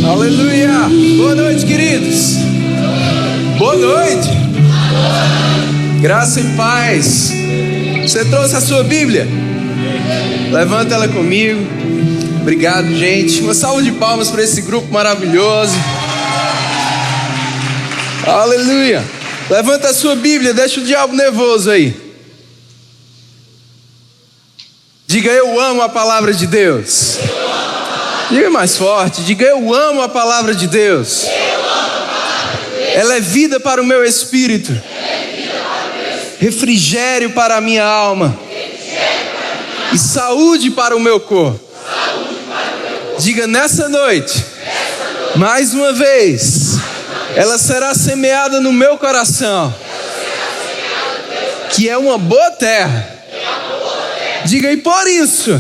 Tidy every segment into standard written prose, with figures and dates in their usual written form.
Aleluia! Boa noite, queridos. Boa noite. Graça e paz. Você trouxe a sua Bíblia? Levanta ela comigo. Obrigado, gente. Uma salva de palmas para esse grupo maravilhoso. Aleluia. Levanta a sua Bíblia, deixa o diabo nervoso aí. Diga: eu amo a palavra de Deus. Diga mais forte. Diga: eu amo a palavra de Deus. Ela é vida para o meu espírito, refrigério para a minha alma e saúde para o meu corpo. Diga: nessa noite, mais uma vez, ela será semeada no meu coração, que é uma boa terra. Diga: e por isso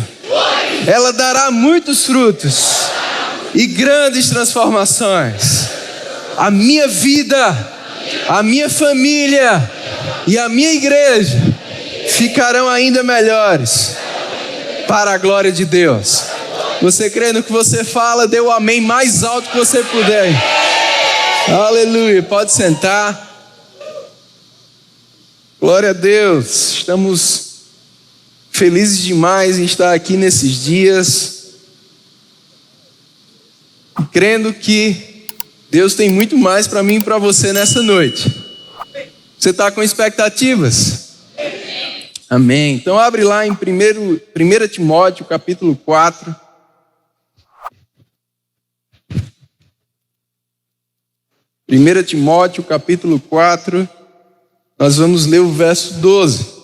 ela dará muitos frutos e grandes transformações. A minha vida, a minha família e a minha igreja ficarão ainda melhores para a glória de Deus. Você crê no que você fala? Dê o amém mais alto que você puder. Aleluia. Pode sentar. Glória a Deus. Estamos felizes demais em estar aqui nesses dias, crendo que Deus tem muito mais para mim e para você nessa noite. Você está com expectativas? Amém. Então abre lá em 1 Timóteo capítulo 4. Primeira Timóteo capítulo 4, nós vamos ler o verso 12.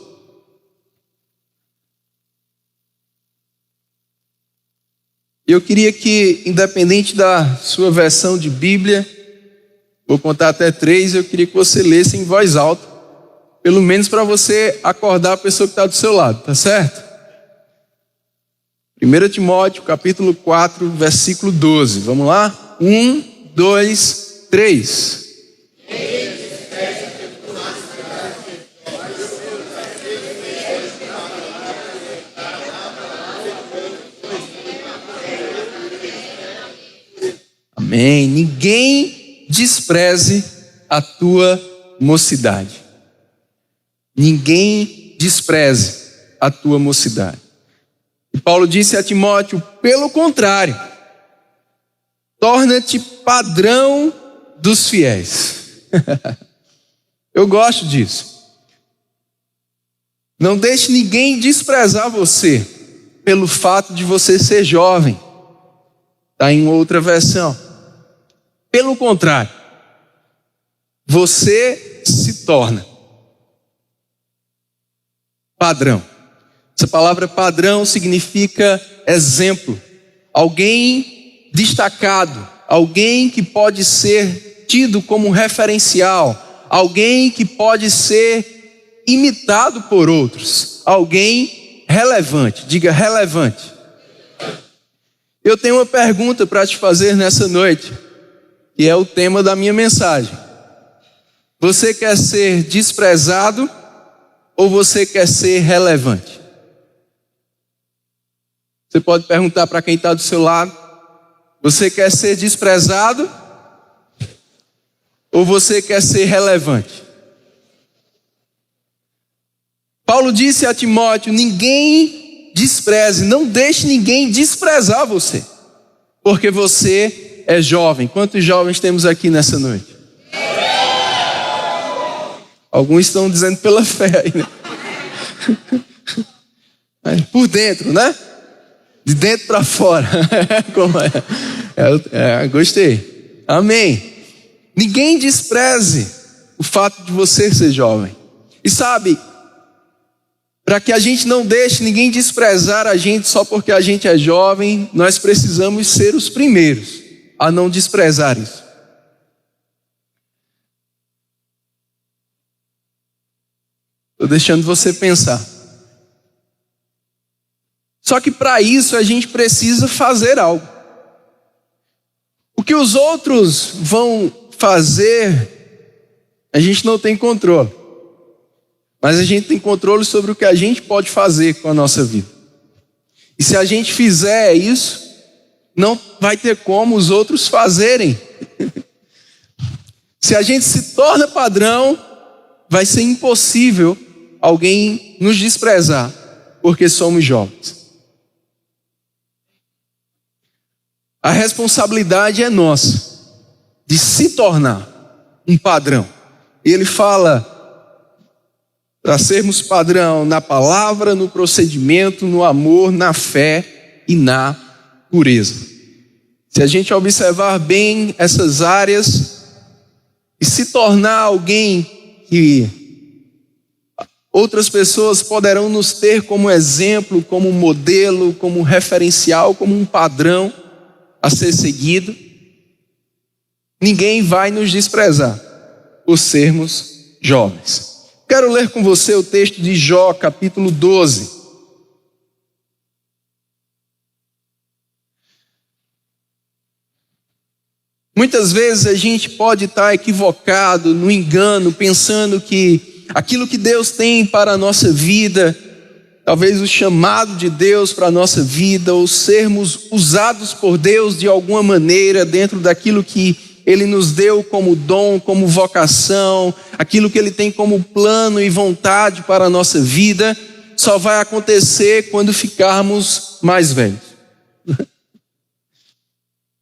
Eu queria que, independente da sua versão de Bíblia, vou contar até 3, eu queria que você lesse em voz alta, pelo menos para você acordar a pessoa que está do seu lado, tá certo? 1 Timóteo, capítulo 4, versículo 12. Vamos lá? 1, 2, 3. Amém. Ninguém despreze a tua mocidade. Ninguém despreze a tua mocidade. E Paulo disse a Timóteo: pelo contrário, torna-te padrão dos fiéis. Eu gosto disso. Não deixe ninguém desprezar você pelo fato de você ser jovem. Está em outra versão. Pelo contrário, você se torna padrão. Essa palavra padrão significa exemplo. Alguém destacado, alguém que pode ser tido como referencial, alguém que pode ser imitado por outros, alguém relevante. Diga: relevante. Eu tenho uma pergunta para te fazer nessa noite, que é o tema da minha mensagem. Você quer ser desprezado ou você quer ser relevante? Você pode perguntar para quem está do seu lado: você quer ser desprezado ou você quer ser relevante? Paulo disse a Timóteo: ninguém despreze, não deixe ninguém desprezar você, porque você é jovem. Quantos jovens temos aqui nessa noite? Alguns estão dizendo pela fé aí, né? Por dentro, né? De dentro para fora. Como é? Gostei. Amém. Ninguém despreze o fato de você ser jovem. E sabe, para que a gente não deixe ninguém desprezar a gente só porque a gente é jovem, nós precisamos ser os primeiros a não desprezar isso. Estou deixando você pensar. Só que para isso a gente precisa fazer algo. O que os outros vão fazer, a gente não tem controle. Mas a gente tem controle sobre o que a gente pode fazer com a nossa vida. E se a gente fizer isso, não vai ter como os outros fazerem. Se a gente se torna padrão, vai ser impossível alguém nos desprezar, porque somos jovens. A responsabilidade é nossa, de se tornar um padrão. E ele fala para sermos padrão na palavra, no procedimento, no amor, na fé e na pureza. Se a gente observar bem essas áreas e se tornar alguém que outras pessoas poderão nos ter como exemplo, como modelo, como referencial, como um padrão a ser seguido, ninguém vai nos desprezar por sermos jovens. Quero ler com você o texto de Jó, capítulo 12. Muitas vezes a gente pode estar equivocado, no engano, pensando que aquilo que Deus tem para a nossa vida, talvez o chamado de Deus para a nossa vida, ou sermos usados por Deus de alguma maneira dentro daquilo que Ele nos deu como dom, como vocação, aquilo que Ele tem como plano e vontade para a nossa vida, só vai acontecer quando ficarmos mais velhos.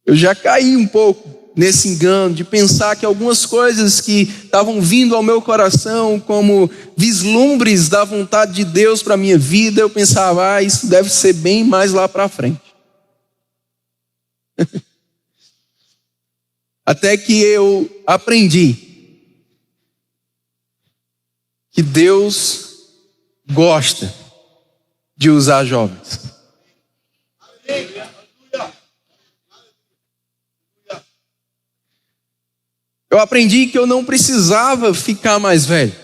Eu já caí um pouco nesse engano de pensar que algumas coisas que estavam vindo ao meu coração como vislumbres da vontade de Deus para a minha vida, eu pensava, isso deve ser bem mais lá para frente. Até que eu aprendi que Deus gosta de usar jovens. Eu aprendi que eu não precisava ficar mais velho.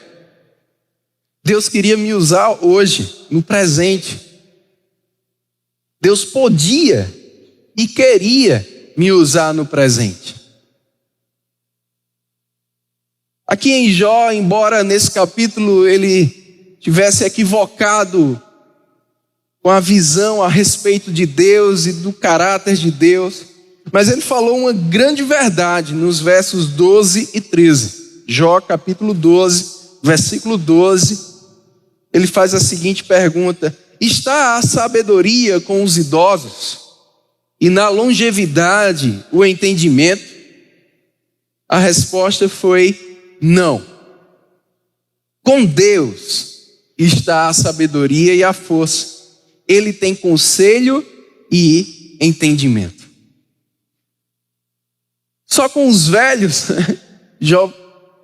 Deus queria me usar hoje, no presente. Deus podia e queria me usar no presente. Aqui em Jó, embora nesse capítulo ele tivesse equivocado com a visão a respeito de Deus e do caráter de Deus, mas ele falou uma grande verdade nos versos 12 e 13. Jó capítulo 12, versículo 12, ele faz a seguinte pergunta: está a sabedoria com os idosos e na longevidade o entendimento? A resposta foi não. Com Deus está a sabedoria e a força. Ele tem conselho e entendimento. Só com os velhos, Jó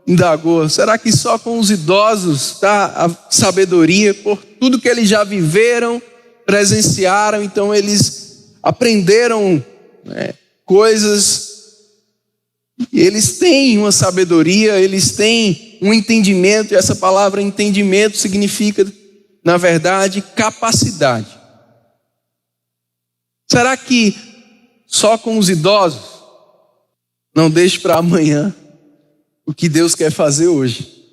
indagou, será que só com os idosos está a sabedoria por tudo que eles já viveram, presenciaram, então eles aprenderam coisas, eles têm uma sabedoria, eles têm um entendimento, e essa palavra entendimento significa, na verdade, capacidade. Será que só com os idosos? Não deixe para amanhã o que Deus quer fazer hoje.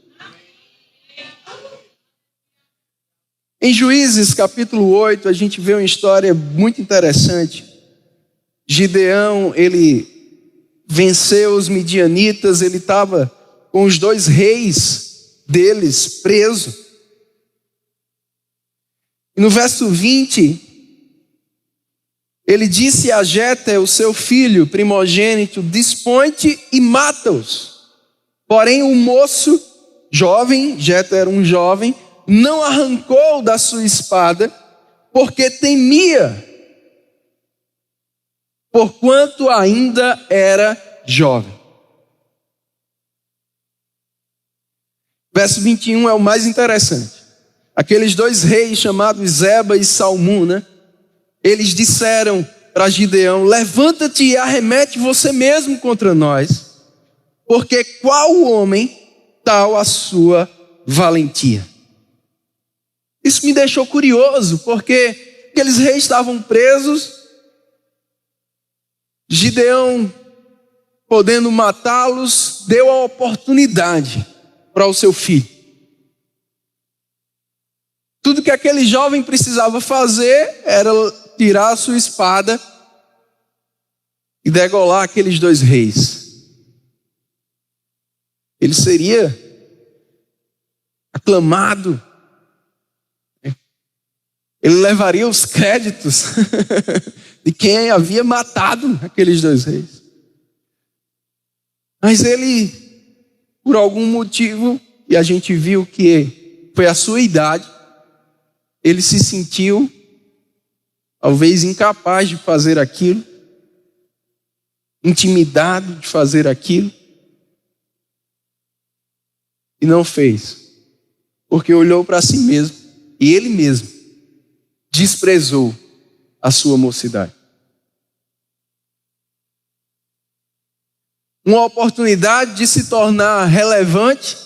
Em Juízes capítulo 8, a gente vê uma história muito interessante. Gideão, ele venceu os midianitas, ele estava com os 2 reis deles presos. E no verso 20, ele disse a Jeté, o seu filho primogênito, dispõe-te e mata-os. Porém o moço jovem, Jeté era um jovem, não arrancou da sua espada, porque temia, porquanto ainda era jovem. Verso 21 é o mais interessante. Aqueles 2 reis chamados Zeba e Salmum, eles disseram para Gideão: levanta-te e arremete você mesmo contra nós, porque qual homem tal a sua valentia? Isso me deixou curioso, porque aqueles reis estavam presos, Gideão, podendo matá-los, deu a oportunidade para o seu filho. Tudo que aquele jovem precisava fazer era tirar a sua espada e degolar aqueles 2 reis, ele seria aclamado, ele levaria os créditos de quem havia matado aqueles 2 reis. Mas ele, por algum motivo, e a gente viu que foi a sua idade, ele se sentiu talvez incapaz de fazer aquilo, intimidado de fazer aquilo, e não fez, porque olhou para si mesmo, e ele mesmo desprezou a sua mocidade. Uma oportunidade de se tornar relevante,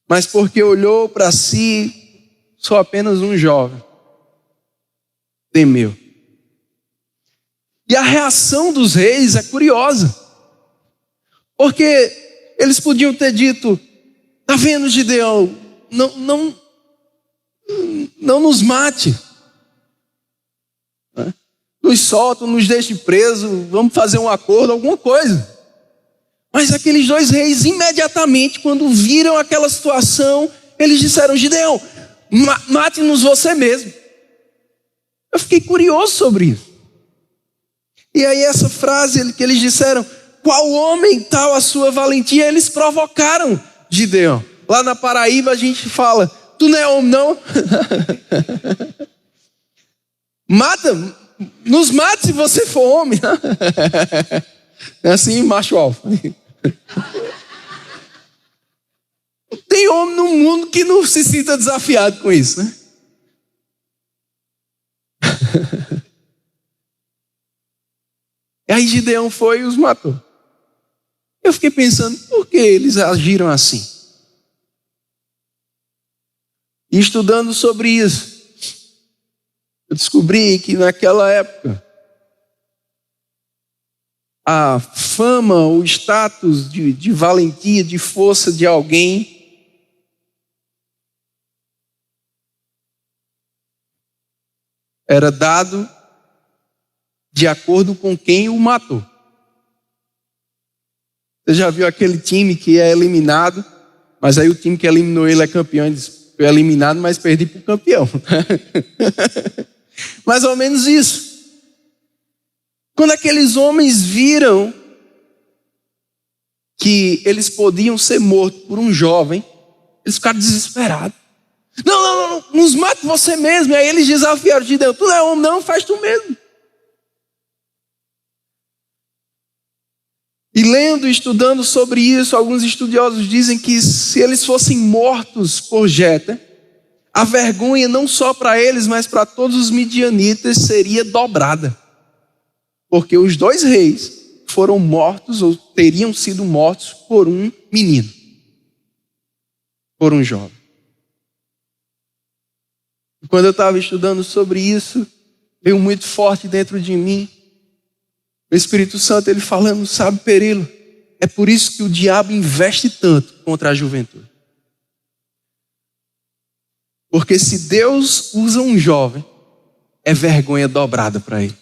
mas porque olhou para si, sou apenas um jovem, temeu. E a reação dos reis é curiosa, porque eles podiam ter dito: está vendo, Gideão, não nos mate, nos solta, nos deixe preso, vamos fazer um acordo, alguma coisa. Mas aqueles 2 reis, imediatamente, quando viram aquela situação, eles disseram: Gideão, mate-nos você mesmo. Eu fiquei curioso sobre isso. E aí essa frase que eles disseram: qual homem tal a sua valentia? Eles provocaram Gideão. Lá na Paraíba a gente fala: tu não é homem não? Nos mate se você for homem. É assim, macho alfa. Tem homem no mundo que não se sinta desafiado com isso, né? E aí Gideão foi e os matou. Eu fiquei pensando, por que eles agiram assim? E estudando sobre isso, eu descobri que naquela época, a fama, o status de valentia, de força de alguém era dado de acordo com quem o matou. Você já viu aquele time que é eliminado, mas aí o time que eliminou ele é campeão, e diz: foi eliminado, mas perdi para o campeão. Mais ou menos isso. Quando aqueles homens viram que eles podiam ser mortos por um jovem, eles ficaram desesperados. Não, nos mate você mesmo. E aí eles desafiaram Gideão: tu não é homem não, faz tu mesmo. E lendo e estudando sobre isso, alguns estudiosos dizem que se eles fossem mortos por Jéter, a vergonha não só para eles, mas para todos os midianitas seria dobrada. Porque os 2 reis foram mortos, ou teriam sido mortos, por um menino, por um jovem. E quando eu estava estudando sobre isso, veio muito forte dentro de mim o Espírito Santo, ele falando: sabe, Perilo, é por isso que o diabo investe tanto contra a juventude. Porque se Deus usa um jovem, é vergonha dobrada para ele.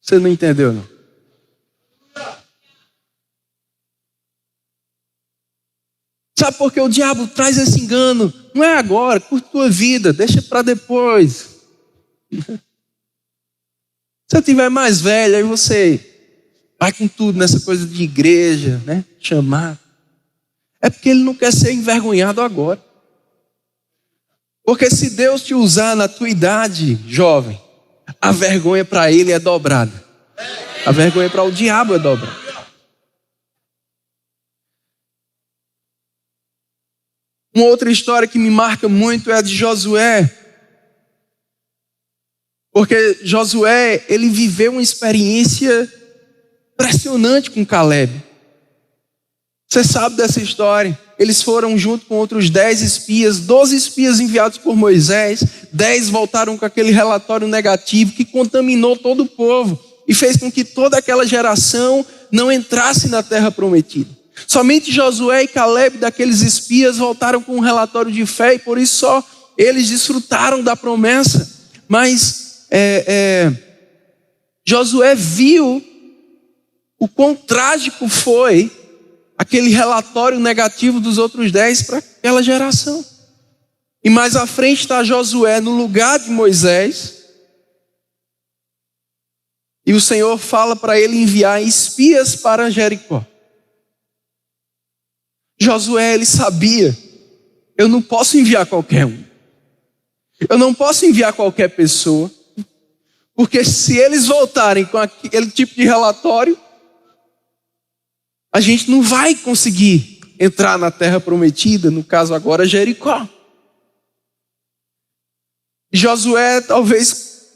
Você não entendeu, não? Sabe por que o diabo traz esse engano? Não é agora, curte tua vida, deixa para depois. Se eu tiver mais velho, aí você vai com tudo nessa coisa de igreja, né? Chamar. É porque ele não quer ser envergonhado agora. Porque se Deus te usar na tua idade, jovem, a vergonha para ele é dobrada. A vergonha para o diabo é dobrada. Uma outra história que me marca muito é a de Josué. Porque Josué, ele viveu uma experiência impressionante com Caleb. Você sabe dessa história. Eles foram junto com outros 10 espias, 12 espias enviados por Moisés. 10 voltaram com aquele relatório negativo que contaminou todo o povo e fez com que toda aquela geração não entrasse na terra prometida. Somente Josué e Caleb, daqueles espias, voltaram com um relatório de fé, e por isso só eles desfrutaram da promessa, mas Josué viu o quão trágico foi aquele relatório negativo dos outros 10 para aquela geração. E mais à frente está Josué no lugar de Moisés, e o Senhor fala para ele enviar espias para Jericó. Josué, ele sabia, eu não posso enviar qualquer um. Eu não posso enviar qualquer pessoa, porque se eles voltarem com aquele tipo de relatório, a gente não vai conseguir entrar na terra prometida, no caso agora Jericó. Josué, talvez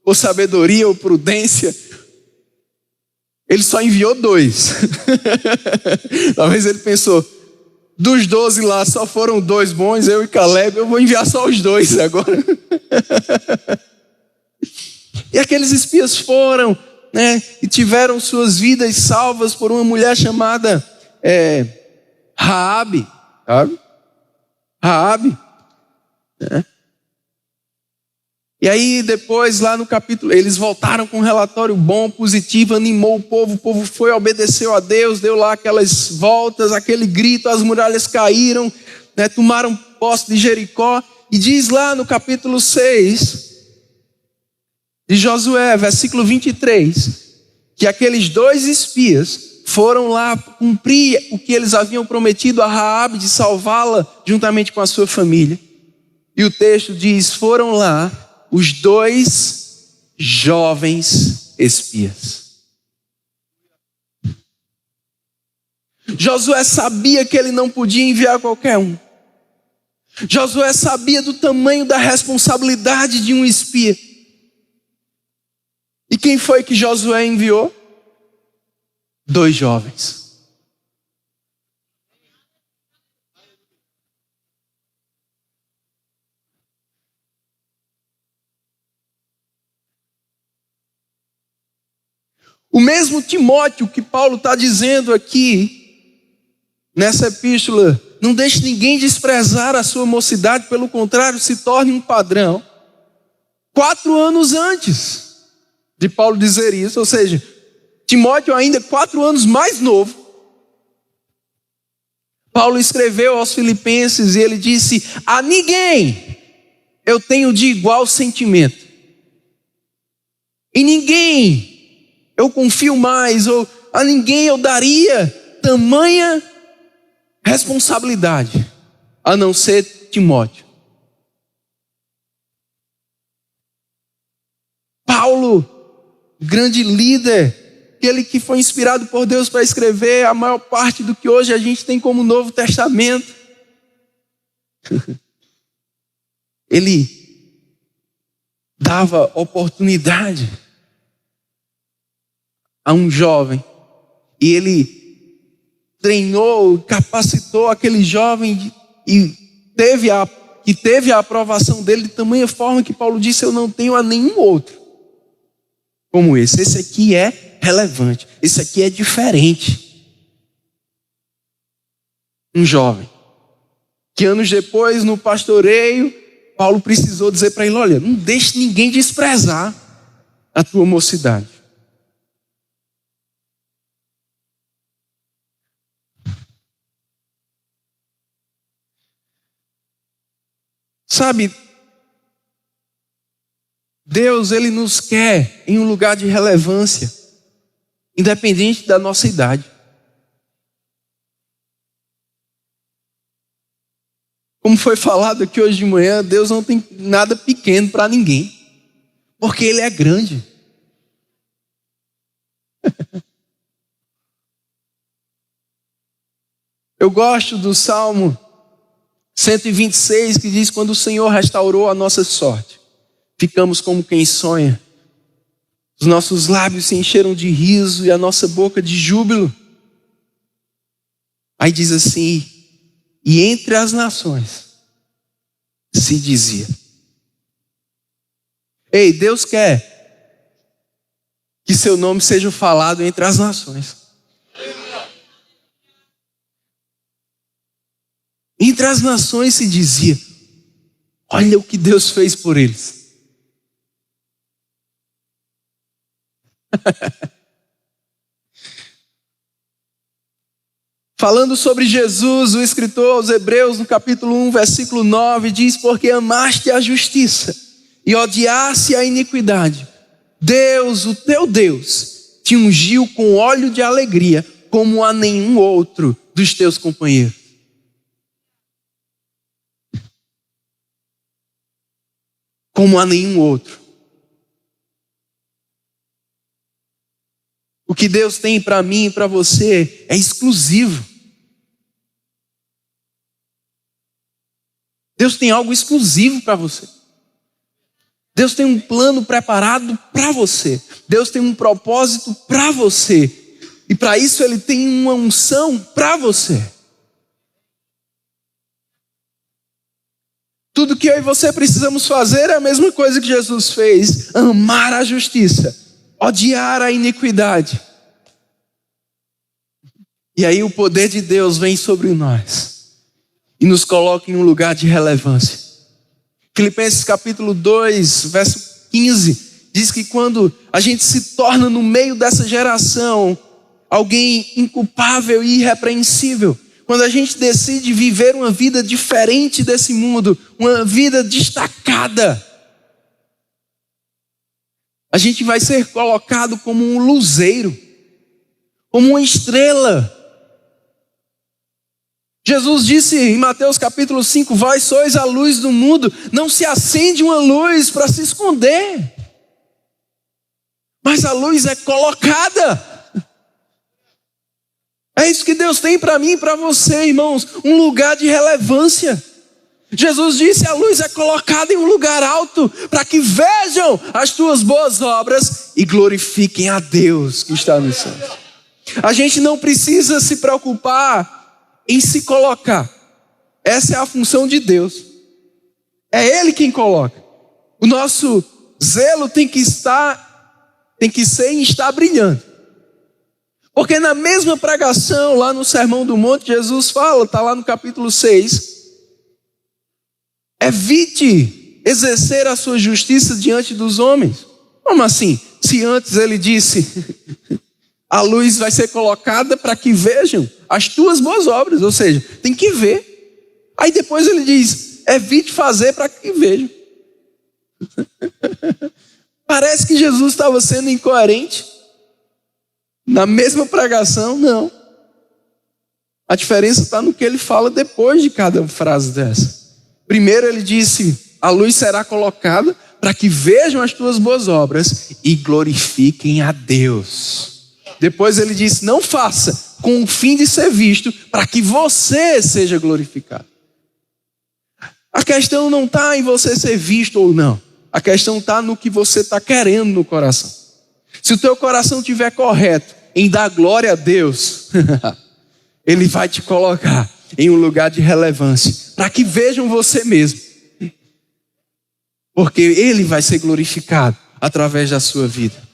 por sabedoria ou prudência, ele só enviou 2. Talvez ele pensou, dos 12 lá só foram 2 bons, eu e Caleb, eu vou enviar só os 2 agora. E aqueles espias foram, né, e tiveram suas vidas salvas por uma mulher chamada Raabe, né? E aí depois lá no capítulo, eles voltaram com um relatório bom, positivo, animou o povo foi, obedeceu a Deus, deu lá aquelas voltas, aquele grito, as muralhas caíram, né, tomaram posse de Jericó, e diz lá no capítulo 6 de Josué, versículo 23, que aqueles 2 espias foram lá cumprir o que eles haviam prometido a Raabe, de salvá-la juntamente com a sua família. E o texto diz, foram lá os 2 jovens espias. Josué sabia que ele não podia enviar qualquer um. Josué sabia do tamanho da responsabilidade de um espia. E quem foi que Josué enviou? 2 jovens. O mesmo Timóteo que Paulo está dizendo aqui, nessa epístola, não deixe ninguém desprezar a sua mocidade, pelo contrário, se torne um padrão. 4 anos antes de Paulo dizer isso, ou seja, Timóteo ainda 4 anos mais novo, Paulo escreveu aos Filipenses e ele disse, a ninguém eu tenho de igual sentimento, em ninguém eu confio mais, ou a ninguém eu daria tamanha responsabilidade, a não ser Timóteo. Paulo, grande líder, aquele que foi inspirado por Deus para escrever a maior parte do que hoje a gente tem como Novo Testamento. Ele dava oportunidade a um jovem, e ele treinou, capacitou aquele jovem, e teve a aprovação dele de tamanha forma que Paulo disse, eu não tenho a nenhum outro como esse. Esse aqui é relevante, esse aqui é diferente. Um jovem, que anos depois no pastoreio, Paulo precisou dizer para ele, olha, não deixe ninguém desprezar a tua mocidade. Sabe, Deus, Ele nos quer em um lugar de relevância, independente da nossa idade. Como foi falado aqui hoje de manhã, Deus não tem nada pequeno para ninguém, porque Ele é grande. Eu gosto do Salmo 126, que diz, quando o Senhor restaurou a nossa sorte, ficamos como quem sonha. Os nossos lábios se encheram de riso e a nossa boca de júbilo. Aí diz assim, e entre as nações se dizia. Ei, Deus quer que seu nome seja falado entre as nações. Entre as nações se dizia, Olha o que Deus fez por eles. Falando sobre Jesus, o escritor aos Hebreus, no capítulo 1, versículo 9, diz: porque amaste a justiça e odiaste a iniquidade, Deus, o teu Deus, te ungiu com óleo de alegria, como a nenhum outro dos teus companheiros. Como a nenhum outro. O que Deus tem para mim e para você é exclusivo. Deus tem algo exclusivo para você. Deus tem um plano preparado para você. Deus tem um propósito para você. E para isso Ele tem uma unção para você. Tudo que eu e você precisamos fazer é a mesma coisa que Jesus fez: amar a justiça, odiar a iniquidade. E aí o poder de Deus vem sobre nós e nos coloca em um lugar de relevância. Filipenses capítulo 2, verso 15, diz que quando a gente se torna no meio dessa geração alguém inculpável e irrepreensível, quando a gente decide viver uma vida diferente desse mundo, uma vida destacada, a gente vai ser colocado como um luzeiro, como uma estrela. Jesus disse em Mateus capítulo 5, vós sois a luz do mundo. Não se acende uma luz para se esconder, mas a luz é colocada. É isso que Deus tem para mim e para você, irmãos, um lugar de relevância. Jesus disse: a luz é colocada em um lugar alto, para que vejam as tuas boas obras e glorifiquem a Deus que está nos céus. A gente não precisa se preocupar em se colocar. Essa é a função de Deus. É Ele quem coloca. O nosso zelo tem que ser em estar brilhando. Porque na mesma pregação, lá no Sermão do Monte, Jesus fala, está lá no capítulo 6, evite exercer a sua justiça diante dos homens. Como assim? Se antes ele disse, a luz vai ser colocada para que vejam as tuas boas obras, ou seja, tem que ver. Aí depois ele diz, evite fazer para que vejam. Parece que Jesus estava sendo incoerente. Na mesma pregação, não. A diferença está no que ele fala depois de cada frase dessa. Primeiro ele disse, a luz será colocada para que vejam as tuas boas obras e glorifiquem a Deus. Depois ele disse, não faça com o fim de ser visto, para que você seja glorificado. A questão não está em você ser visto ou não. A questão está no que você está querendo no coração. Se o teu coração estiver correto em dar glória a Deus, Ele vai te colocar em um lugar de relevância, para que vejam você mesmo. Porque Ele vai ser glorificado através da sua vida.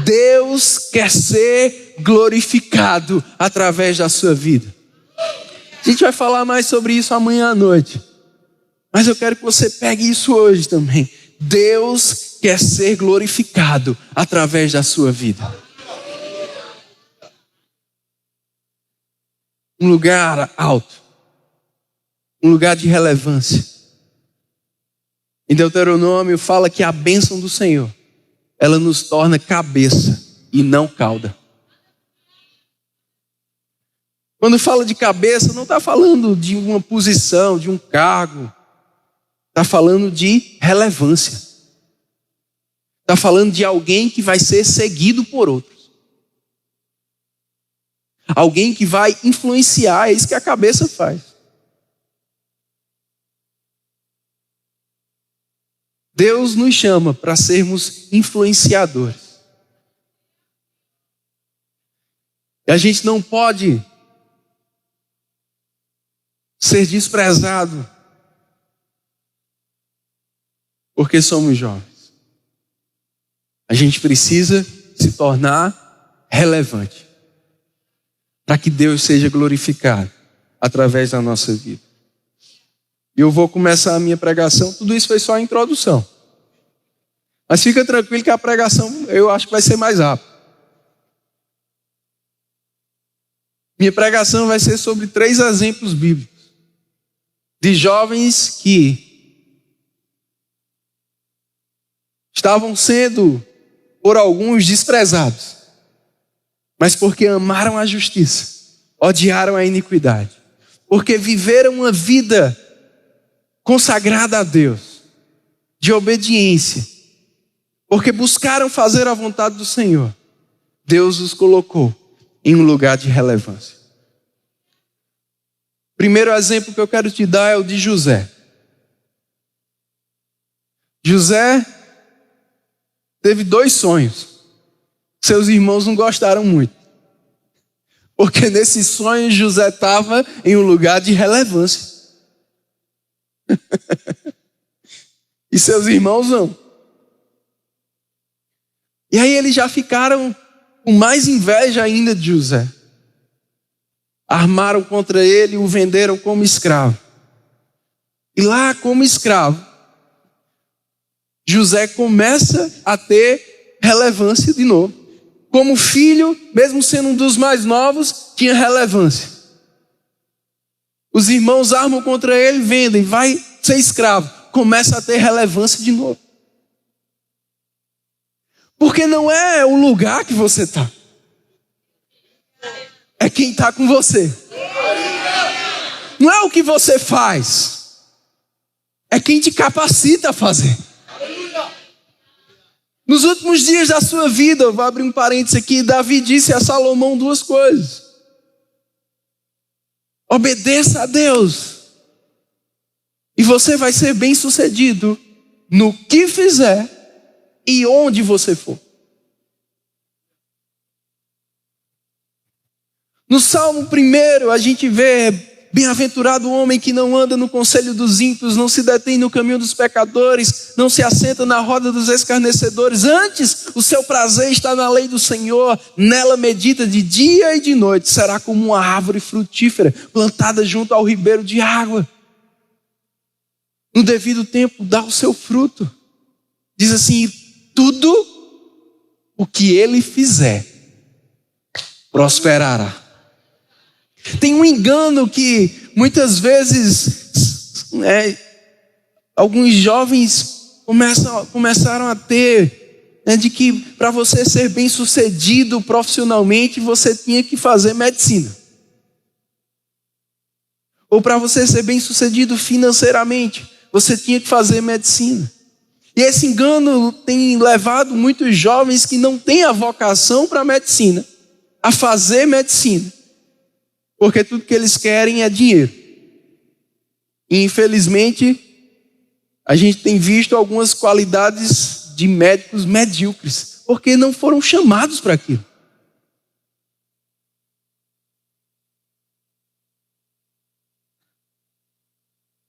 Deus quer ser glorificado através da sua vida. A gente vai falar mais sobre isso amanhã à noite. Mas eu quero que você pegue isso hoje também. Deus quer ser glorificado através da sua vida. Um lugar alto. Um lugar de relevância. Em Deuteronômio fala que a bênção do Senhor, ela nos torna cabeça e não cauda. Quando fala de cabeça, não está falando de uma posição, de um cargo. Está falando de relevância. Está falando de alguém que vai ser seguido por outros. Alguém que vai influenciar, é isso que a cabeça faz. Deus nos chama para sermos influenciadores. E a gente não pode ser desprezado porque somos jovens. A gente precisa se tornar relevante para que Deus seja glorificado através da nossa vida. E eu vou começar a minha pregação. Tudo isso foi só a introdução. Mas fica tranquilo que a pregação eu acho que vai ser mais rápida. Minha pregação vai ser sobre 3 exemplos bíblicos de jovens que estavam sendo, por alguns, desprezados, mas porque amaram a justiça, odiaram a iniquidade, porque viveram uma vida consagrada a Deus, de obediência, porque buscaram fazer a vontade do Senhor. Deus os colocou em um lugar de relevância. Primeiro exemplo que eu quero te dar é o de José. José teve 2 sonhos. Seus irmãos não gostaram muito, porque nesses sonhos José estava em um lugar de relevância. E seus irmãos não. E aí eles já ficaram com mais inveja ainda de José. Armaram contra ele e o venderam como escravo. E lá, como escravo, José começa a ter relevância de novo. Como filho, mesmo sendo um dos mais novos, tinha relevância. Os irmãos armam contra ele, vendem, vai ser escravo. Começa a ter relevância de novo. Porque não é o lugar que você está. É quem está com você. Não é o que você faz. É quem te capacita a fazer. Nos últimos dias da sua vida, eu vou abrir um parênteses aqui, Davi disse a Salomão 2 coisas. Obedeça a Deus. E você vai ser bem sucedido no que fizer e onde você for. No Salmo 1, a gente vê: bem-aventurado o homem que não anda no conselho dos ímpios, não se detém no caminho dos pecadores, não se assenta na roda dos escarnecedores. Antes, o seu prazer está na lei do Senhor, nela medita de dia e de noite. Será como uma árvore frutífera, plantada junto ao ribeiro de água. No devido tempo, dá o seu fruto. Diz assim: tudo o que ele fizer prosperará. Tem um engano que muitas vezes alguns jovens começaram a ter, de que para você ser bem sucedido profissionalmente você tinha que fazer medicina. Ou para você ser bem sucedido financeiramente você tinha que fazer medicina. E esse engano tem levado muitos jovens que não têm a vocação para a medicina a fazer medicina. Porque tudo que eles querem é dinheiro. E infelizmente, a gente tem visto algumas qualidades de médicos medíocres, porque não foram chamados para aquilo.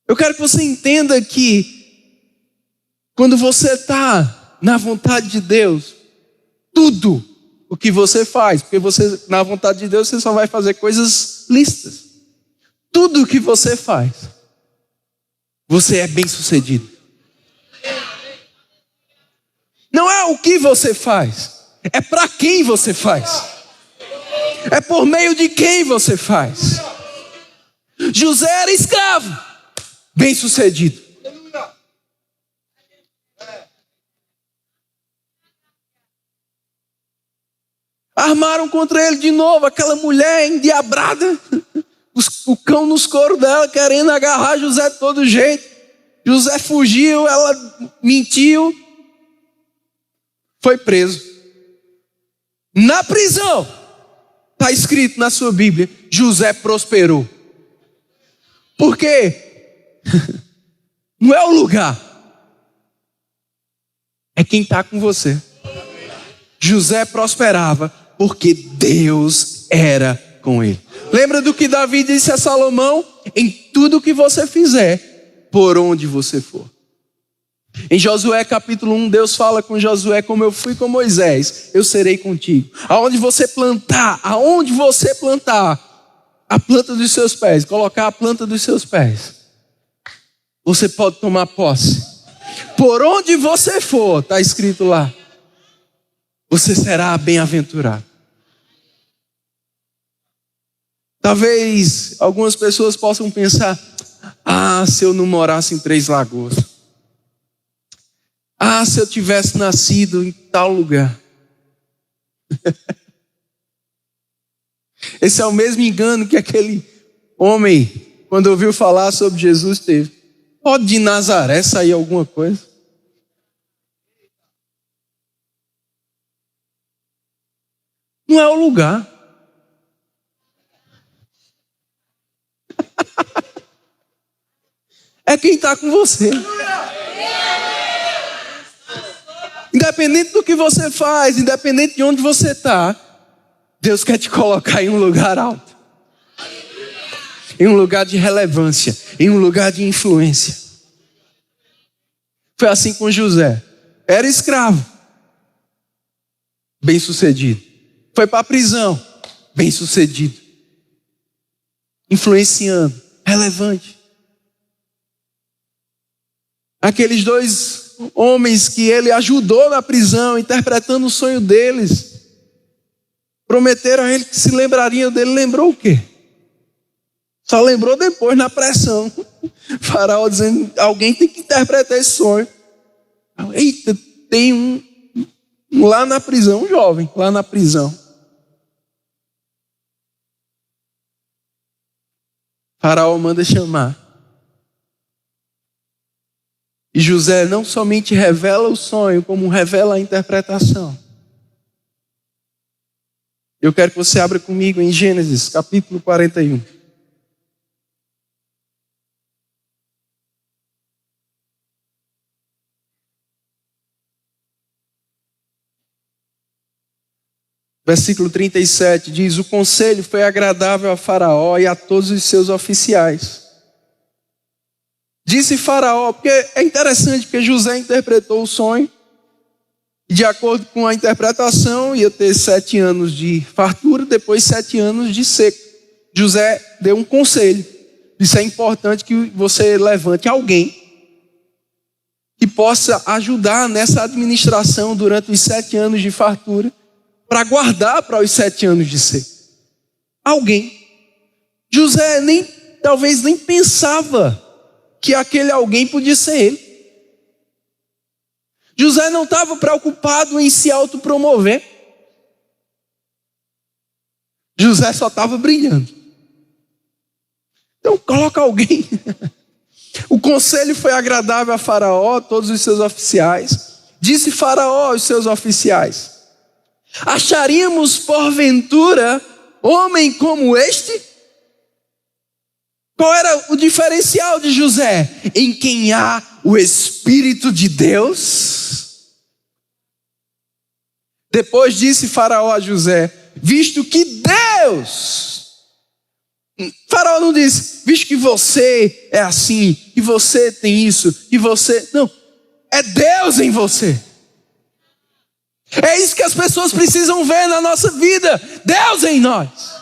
Eu quero que você entenda que quando você está na vontade de Deus, tudo o que você faz, porque você, na vontade de Deus, você só vai fazer coisas lícitas. Tudo o que você faz, você é bem sucedido. Não é o que você faz, é para quem você faz. É por meio de quem você faz. José era escravo, bem sucedido. Armaram contra ele de novo, aquela mulher endiabrada, o cão nos coros dela, querendo agarrar José de todo jeito. José fugiu, ela mentiu, foi preso. Na prisão, está escrito na sua Bíblia, José prosperou. Por quê? Não é o lugar, é quem está com você. José prosperava porque Deus era com ele. Lembra do que Davi disse a Salomão? Em tudo que você fizer, por onde você for. Em Josué capítulo 1, Deus fala com Josué: como eu fui com Moisés, eu serei contigo. Aonde você plantar a planta dos seus pés, colocar a planta dos seus pés, Você pode tomar posse. Por onde você for, está escrito lá, você será bem-aventurado. Talvez algumas pessoas possam pensar: se eu não morasse em Três Lagoas. Se eu tivesse nascido em tal lugar. Esse é o mesmo engano que aquele homem, quando ouviu falar sobre Jesus, teve. Pode de Nazaré sair alguma coisa? Não é o lugar. É quem está com você. Independente do que você faz, independente de onde você está, Deus quer te colocar em um lugar alto. Em um lugar de relevância, em um lugar de influência. Foi assim com José. Era escravo, bem-sucedido. Foi para a prisão, bem-sucedido. Influenciando, relevante. Aqueles dois homens que ele ajudou na prisão, interpretando o sonho deles, prometeram a ele que se lembrariam dele. Lembrou o quê? Só lembrou depois, na pressão. Faraó dizendo: alguém tem que interpretar esse sonho. Eita, tem um lá na prisão, um jovem lá na prisão. Faraó manda chamar. E José não somente revela o sonho, como revela a interpretação. Eu quero que você abra comigo em Gênesis, capítulo 41. Versículo 37 diz: o conselho foi agradável a Faraó e a todos os seus oficiais. Disse Faraó, porque é interessante, porque José interpretou o sonho, e de acordo com a interpretação, ia ter 7 anos de fartura, depois 7 anos de seca. José deu um conselho. Isso é importante que você levante alguém que possa ajudar nessa administração durante os 7 anos de fartura, para guardar para os 7 anos de seca. Alguém. José talvez nem pensava que aquele alguém podia ser ele. José não estava preocupado em se autopromover. José só estava brilhando. Então coloca alguém. O conselho foi agradável a Faraó, todos os seus oficiais. Disse Faraó aos seus oficiais: acharíamos porventura homem como este? Qual era o diferencial de José? Em quem há o Espírito de Deus? Depois disse Faraó a José: visto que Deus... Faraó não disse: visto que você é assim, que você tem isso, que você... Não, é Deus em você. É isso que as pessoas precisam ver na nossa vida. Deus em nós.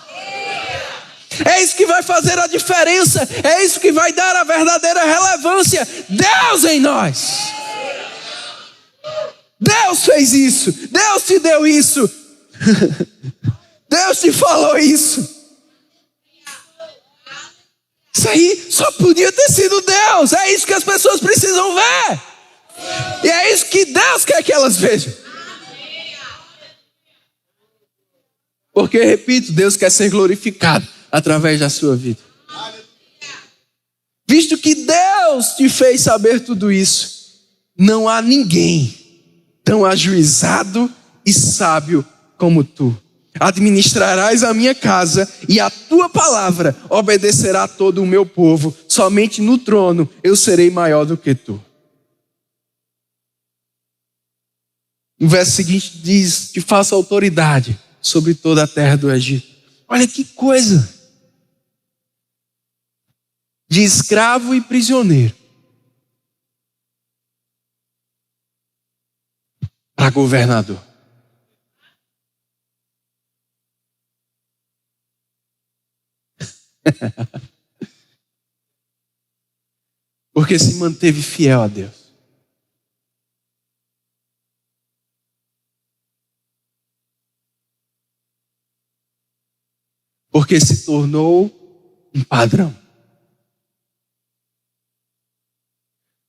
É isso que vai fazer a diferença. É isso que vai dar a verdadeira relevância. Deus em nós. Deus fez isso. Deus te deu isso. Deus te falou isso. Isso aí só podia ter sido Deus. É isso que as pessoas precisam ver. E é isso que Deus quer que elas vejam. Porque, repito, Deus quer ser glorificado através da sua vida. Visto que Deus te fez saber tudo isso, não há ninguém tão ajuizado e sábio como tu. Administrarás a minha casa e a tua palavra obedecerá a todo o meu povo. Somente no trono eu serei maior do que tu. O verso seguinte diz: te faço autoridade sobre toda a terra do Egito. Olha que coisa! De escravo e prisioneiro para governador. Porque se manteve fiel a Deus. Porque se tornou um padrão.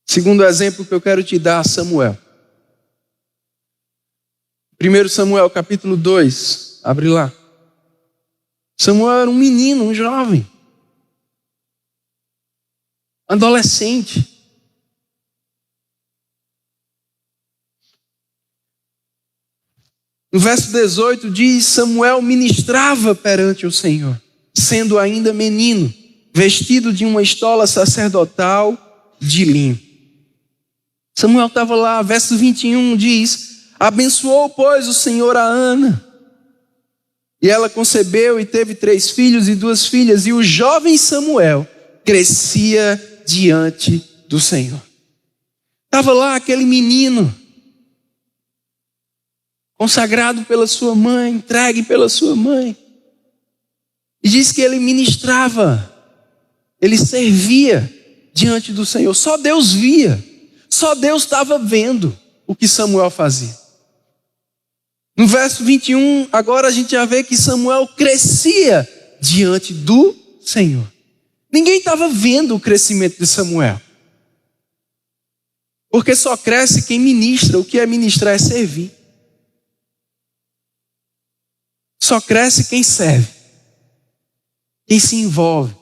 Segundo exemplo que eu quero te dar, Samuel. 1 Samuel capítulo 2, abre lá. Samuel era um menino, um jovem, adolescente. No verso 18 diz: Samuel ministrava perante o Senhor, sendo ainda menino, vestido de uma estola sacerdotal de linho. Samuel estava lá, verso 21 diz: abençoou, pois, o Senhor a Ana. E ela concebeu e teve 3 filhos e 2 filhas. E o jovem Samuel crescia diante do Senhor. Estava lá aquele menino, consagrado pela sua mãe, entregue pela sua mãe. E diz que ele ministrava, ele servia diante do Senhor. Só Deus via, só Deus estava vendo o que Samuel fazia. No verso 21, agora a gente já vê que Samuel crescia diante do Senhor. Ninguém estava vendo o crescimento de Samuel. Porque só cresce quem ministra. O que é ministrar é servir. Só cresce quem serve, quem se envolve,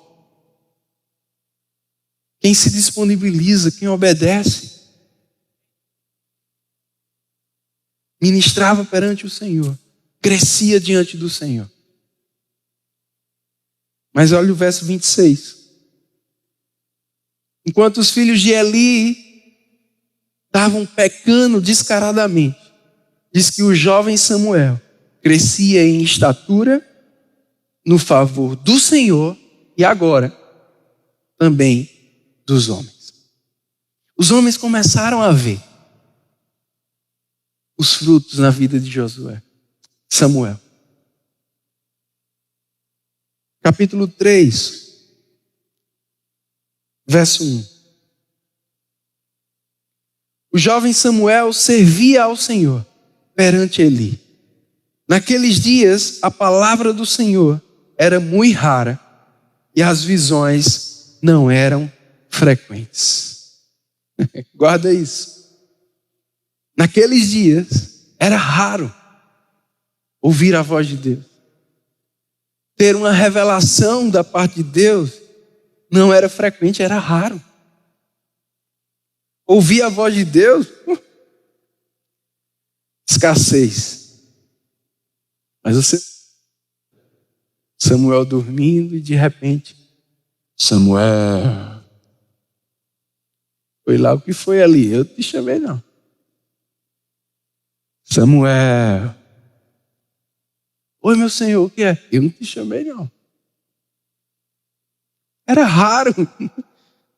quem se disponibiliza, quem obedece. Ministrava perante o Senhor, crescia diante do Senhor. Mas olha o verso 26. Enquanto os filhos de Eli estavam pecando descaradamente, diz que o jovem Samuel crescia em estatura, no favor do Senhor e agora também dos homens. Os homens começaram a ver os frutos na vida de Samuel. Capítulo 3, verso 1. O jovem Samuel servia ao Senhor perante Eli. Naqueles dias, a palavra do Senhor era muito rara e as visões não eram frequentes. Guarda isso. Naqueles dias, era raro ouvir a voz de Deus. Ter uma revelação da parte de Deus não era frequente, era raro. Ouvir a voz de Deus, escassez. Mas Samuel dormindo e de repente, Samuel, foi lá o que foi ali, eu te chamei não. Samuel, oi meu senhor, o que é? Eu não te chamei não. Era raro.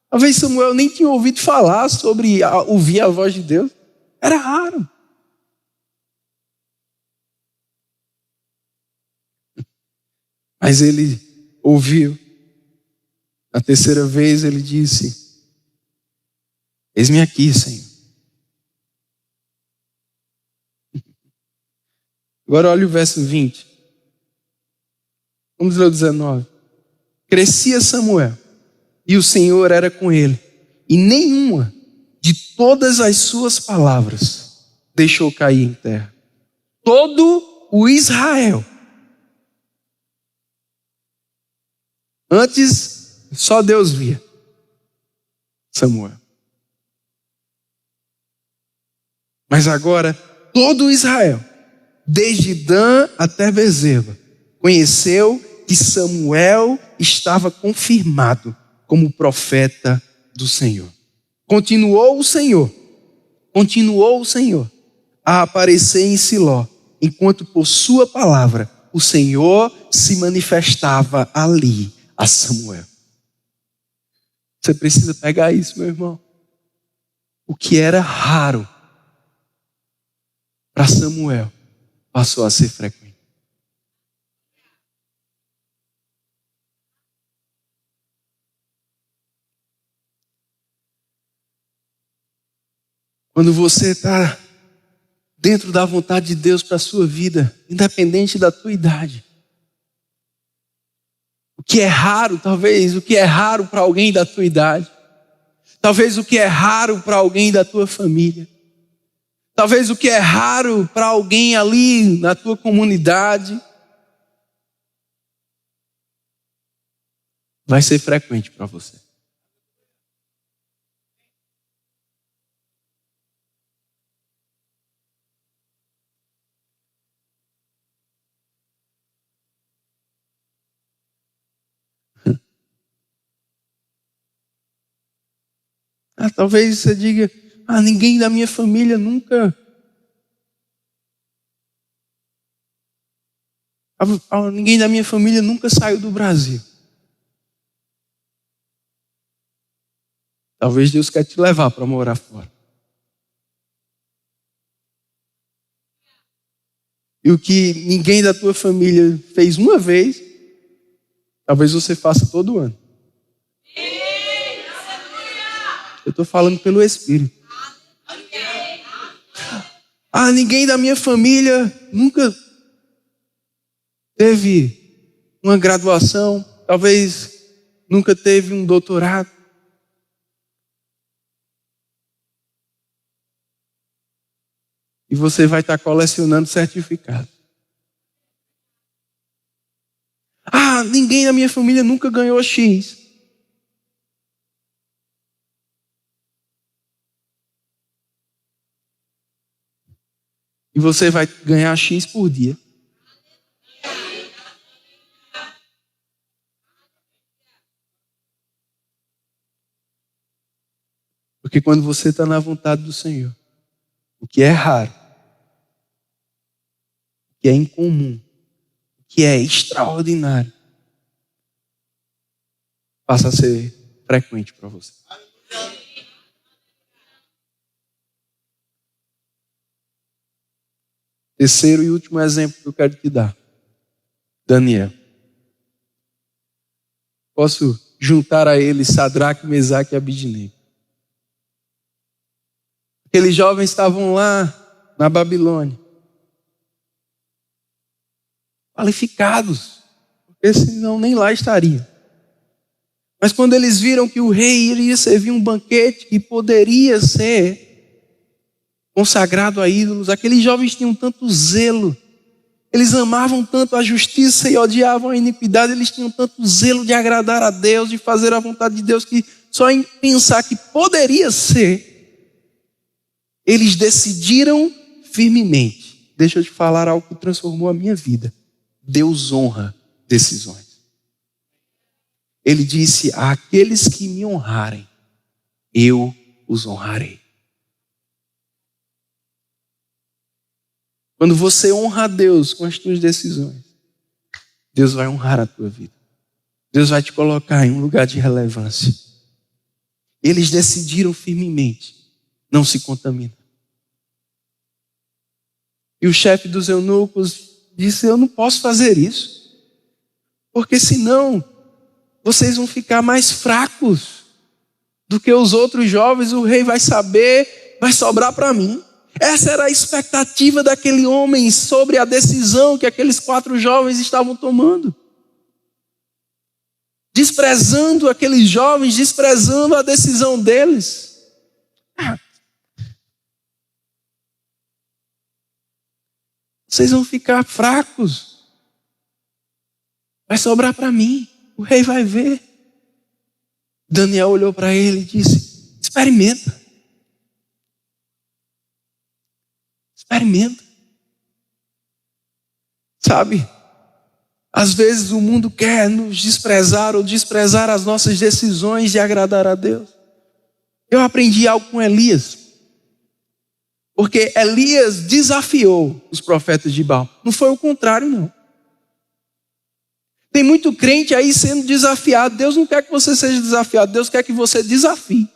Talvez Samuel nem tinha ouvido falar sobre ouvir a voz de Deus. Era raro. Mas ele ouviu. Na terceira vez ele disse: eis-me aqui, Senhor. Agora olha o verso 20. Vamos ler o 19. Crescia Samuel, e o Senhor era com ele, e nenhuma de todas as suas palavras deixou cair em terra. Todo o Israel. Antes, só Deus via Samuel. Mas agora, todo o Israel, desde Dan até Bezerba, conheceu que Samuel estava confirmado como profeta do Senhor. Continuou o Senhor a aparecer em Siló, enquanto por sua palavra o Senhor se manifestava ali a Samuel. Você precisa pegar isso, meu irmão. O que era raro para Samuel passou a ser frequente. Quando você está dentro da vontade de Deus para a sua vida, independente da tua idade. O que é raro, talvez, o que é raro para alguém da tua idade. Talvez o que é raro para alguém da tua família. Talvez o que é raro para alguém ali na tua comunidade vai ser frequente para você. Talvez você diga, ninguém da minha família nunca... Ninguém da minha família nunca saiu do Brasil. Talvez Deus quer te levar para morar fora. E o que ninguém da tua família fez uma vez, talvez você faça todo ano. Eu estou falando pelo Espírito. Ninguém da minha família nunca teve uma graduação, talvez nunca teve um doutorado. E você vai estar colecionando certificados. Ninguém da minha família nunca ganhou X. E você vai ganhar X por dia. Porque quando você está na vontade do Senhor, o que é raro, o que é incomum, o que é extraordinário, passa a ser frequente para você. Terceiro e último exemplo que eu quero te dar. Daniel. Posso juntar a ele Sadraque, Mesaque e Abidnego. Aqueles jovens estavam lá na Babilônia. Qualificados. Porque senão nem lá estariam. Mas quando eles viram que o rei iria servir um banquete que poderia ser consagrado a ídolos, aqueles jovens tinham tanto zelo, eles amavam tanto a justiça e odiavam a iniquidade, eles tinham tanto zelo de agradar a Deus, de fazer a vontade de Deus, que só em pensar que poderia ser, eles decidiram firmemente. Deixa eu te falar algo que transformou a minha vida. Deus honra decisões. Ele disse: àqueles que me honrarem, eu os honrarei. Quando você honra a Deus com as tuas decisões, Deus vai honrar a tua vida. Deus vai te colocar em um lugar de relevância. Eles decidiram firmemente não se contaminar. E o chefe dos eunucos disse: eu não posso fazer isso, porque senão vocês vão ficar mais fracos do que os outros jovens, o rei vai saber, vai sobrar para mim. Essa era a expectativa daquele homem sobre a decisão que aqueles 4 jovens estavam tomando. Desprezando aqueles jovens, desprezando a decisão deles. Vocês vão ficar fracos. Vai sobrar para mim. O rei vai ver. Daniel olhou para ele e disse: experimenta. Experimenta. Sabe? Às vezes o mundo quer nos desprezar ou desprezar as nossas decisões de agradar a Deus. Eu aprendi algo com Elias. Porque Elias desafiou os profetas de Baal. Não foi o contrário, não. Tem muito crente aí sendo desafiado. Deus não quer que você seja desafiado. Deus quer que você desafie.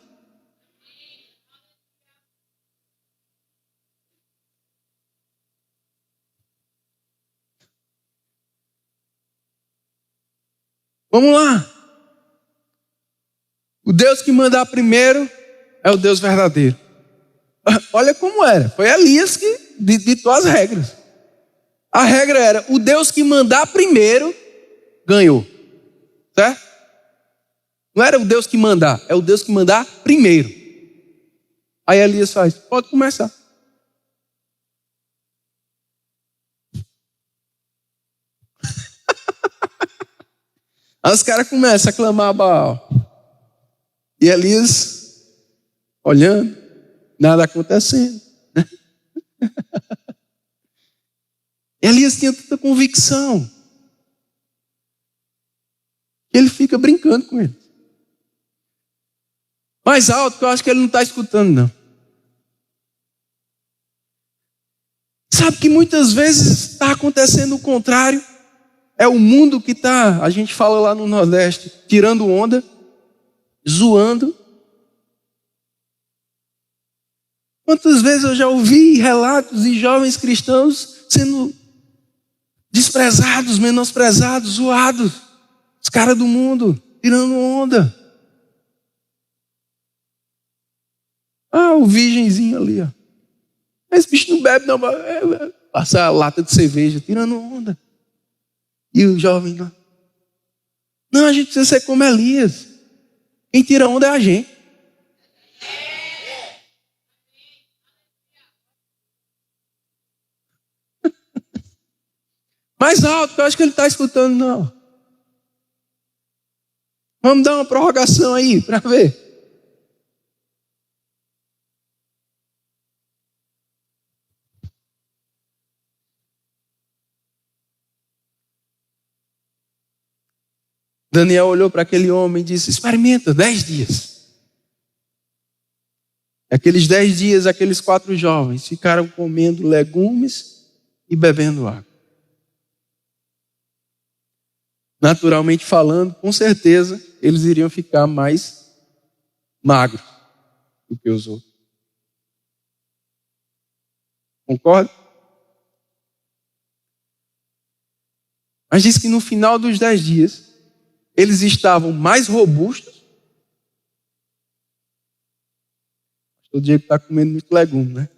Vamos lá. O Deus que mandar primeiro é o Deus verdadeiro. Olha como era. Foi Elias que ditou as regras. A regra era, o Deus que mandar primeiro, ganhou. Certo? Não era o Deus que mandar, é o Deus que mandar primeiro. Aí Elias faz, pode começar. Aí os caras começam a clamar a Baal. E Elias, olhando, nada acontecendo. Elias tinha tanta convicção. Ele fica brincando com ele. Mais alto, que eu acho que ele não está escutando, não. Sabe que muitas vezes está acontecendo o contrário. É o mundo que está, a gente fala lá no Nordeste, tirando onda, zoando. Quantas vezes eu já ouvi relatos de jovens cristãos sendo desprezados, menosprezados, zoados. Os caras do mundo, tirando onda. Ah, o virgenzinho ali, ó. Esse bicho não bebe, não. Passa a lata de cerveja, tirando onda. E o jovem lá. Não, a gente precisa ser como Elias. Quem tira onda é a gente. Mais alto, que eu acho que ele está escutando, não. Vamos dar uma prorrogação aí, para ver. Daniel olhou para aquele homem e disse, experimenta 10 dias. Aqueles 10 dias, aqueles 4 jovens ficaram comendo legumes e bebendo água. Naturalmente falando, com certeza, eles iriam ficar mais magros do que os outros. Concorda? Mas diz que no final dos 10 dias, eles estavam mais robustos. O Diego está comendo muito legume, né?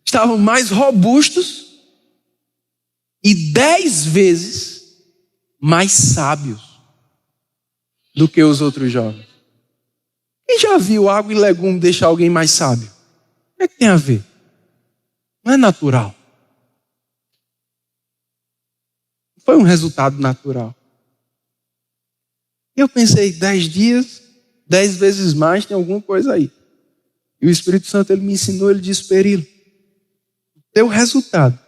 Estavam mais robustos e 10 vezes mais sábios do que os outros jovens. Quem já viu água e legume deixar alguém mais sábio? O que tem a ver? Não é natural. Foi um resultado natural. Eu pensei, 10 dias, 10 vezes mais, tem alguma coisa aí. E o Espírito Santo, ele me ensinou, ele disse, Perilo, teu resultado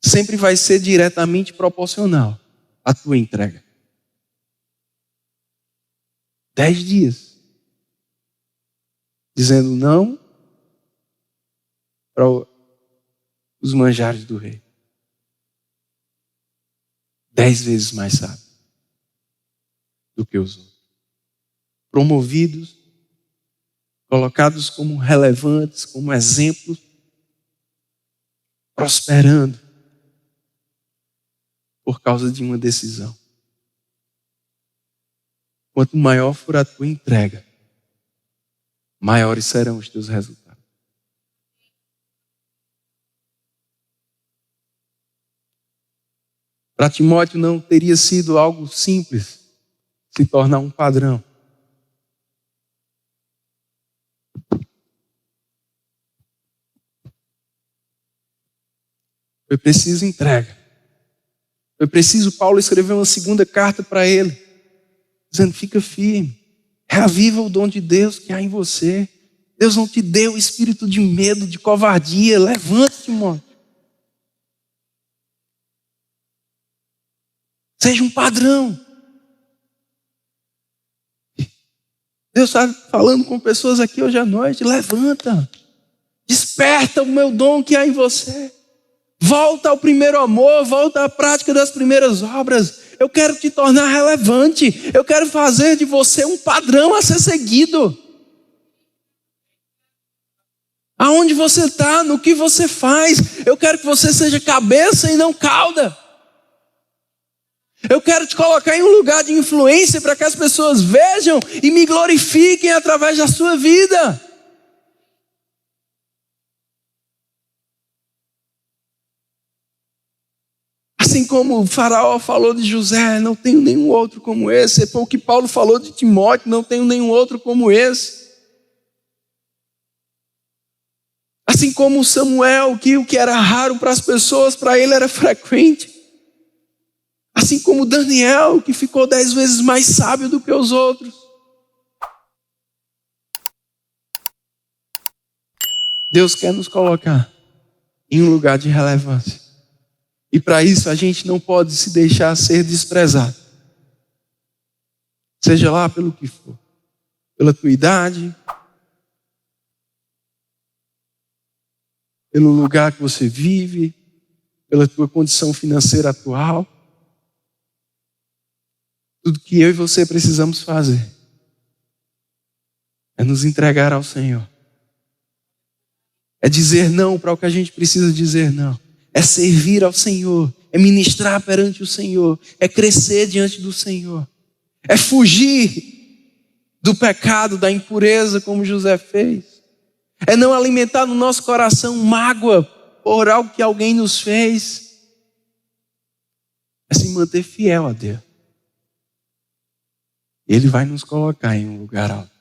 sempre vai ser diretamente proporcional à tua entrega. 10 dias. Dizendo não para os manjares do rei. 10 vezes mais sábio do que os outros. Promovidos, colocados como relevantes, como exemplos, prosperando por causa de uma decisão. Quanto maior for a tua entrega, maiores serão os teus resultados. Para Timóteo não teria sido algo simples se tornar um padrão. Foi preciso entrega. Foi preciso Paulo escrever uma segunda carta para ele, dizendo, fica firme, reaviva o dom de Deus que há em você. Deus não te deu o espírito de medo, de covardia. Levante, Timóteo. Seja um padrão. Deus está falando com pessoas aqui hoje à noite. Levanta. Desperta o meu dom que há em você. Volta ao primeiro amor. Volta à prática das primeiras obras. Eu quero te tornar relevante. Eu quero fazer de você um padrão a ser seguido. Aonde você está, no que você faz. Eu quero que você seja cabeça e não cauda. Eu quero te colocar em um lugar de influência para que as pessoas vejam e me glorifiquem através da sua vida. Assim como o faraó falou de José, não tenho nenhum outro como esse. Foi o que Paulo falou de Timóteo, não tenho nenhum outro como esse. Assim como Samuel, que o que era raro para as pessoas, para ele era frequente. Assim como Daniel, que ficou 10 vezes mais sábio do que os outros. Deus quer nos colocar em um lugar de relevância. E para isso a gente não pode se deixar ser desprezado. Seja lá pelo que for. Pela tua idade, pelo lugar que você vive, pela tua condição financeira atual. Tudo que eu e você precisamos fazer é nos entregar ao Senhor. É dizer não para o que a gente precisa dizer não. É servir ao Senhor. É ministrar perante o Senhor. É crescer diante do Senhor. É fugir do pecado, da impureza, como José fez. É não alimentar no nosso coração mágoa por algo que alguém nos fez. É se manter fiel a Deus. Ele vai nos colocar em um lugar alto.